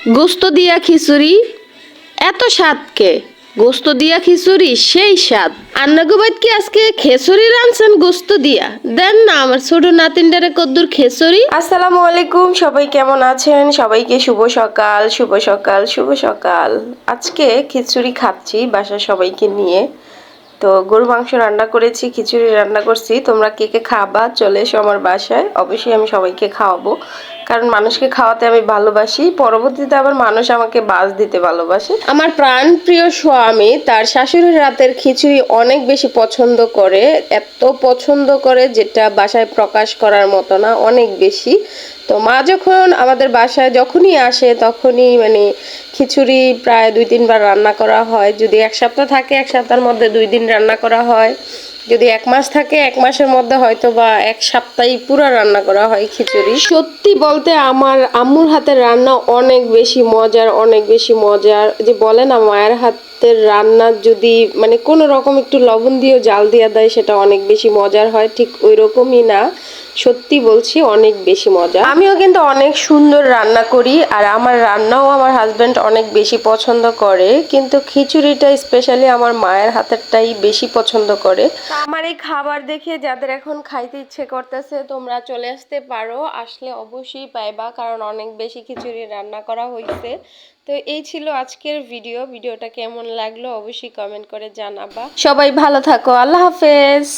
গোস্ত দিয়া খিচুড়ি এত স্বাদকে গোস্ত দিয়া খিচুড়ি সেই স্বাদ। আন্নাগুবাদ কি আজকে খেচুড়ি রানছেন গোস্ত দিয়া? দেন না আমার ছোট নাতিনটারে কদ্দুর খেচুড়ি। আসসালামু আলাইকুম, সবাই কেমন আছেন? সবাইকে শুভ সকাল, শুভ সকাল, শুভ সকাল। আজকে খিচুড়ি খাচ্ছি বাসার সবাইকে নিয়ে। তো গরু মাংস রান্না করেছি, খিচুড়ি রান্না করছি। তোমরা কে কে খাবা চলে এসো আমার বাসায়, অবশ্যই আমি সবাইকে খাওয়াবো। কারণ মানুষকে খাওয়াতে আমি ভালোবাসি, পরবর্তীতে আবার মানুষ আমাকে বাস দিতে ভালোবাসে। আমার প্রাণ প্রিয় স্বামী তার শাশুড়ির রাতের খিচুড়ি অনেক বেশি পছন্দ করে, এত পছন্দ করে যেটা বাসায় প্রকাশ করার মতো না, অনেক বেশি। তো মা যখন আমাদের বাসায় যখনই আসে তখনই খিচুড়ি প্রায় 2-3 বার রান্না করা হয়। যদি এক সপ্তাহ থাকে এক সপ্তাহের মধ্যে 2 দিন রান্না করা হয়, যদি 1 মাস থাকে 1 মাসের মধ্যে হয়তো বা 1 সপ্তাহই পুরো রান্না করা হয় খিচুড়ি। সত্যি বলতে আমার আম্মুর হাতের রান্না অনেক বেশি মজার, অনেক বেশি মজার। যে বলে না মায়ের হাতের রান্না যদি কোনো রকম একটু লবণ দিয়েও জাল দিয়ে দেয় সেটা অনেক বেশি মজার হয়, ঠিক ওই রকমই না, সত্যি বলছি অনেক বেশি মজা। আমিও কিন্তু অনেক সুন্দর রান্না করি, আর আমার রান্নাও আমার হাজব্যান্ড অনেক বেশি পছন্দ করে, কিন্তু খিচুড়িটা স্পেশালি আমার মায়ের হাতেরটাই বেশি পছন্দ করে। আমার এই খাবার দেখে যাদের এখন খাইতে ইচ্ছে করতেছে তোমরা চলে আসতে পারো, আসলে অবশ্যই পাইবা, কারণ অনেক বেশি খিচুড়ি রান্না করা হয়েছে। তো এই ছিল আজকের ভিডিওটা কেমন লাগলো অবশ্যই কমেন্ট করে জানাবা। সবাই ভালো থাকো, আল্লাহ হাফেজ।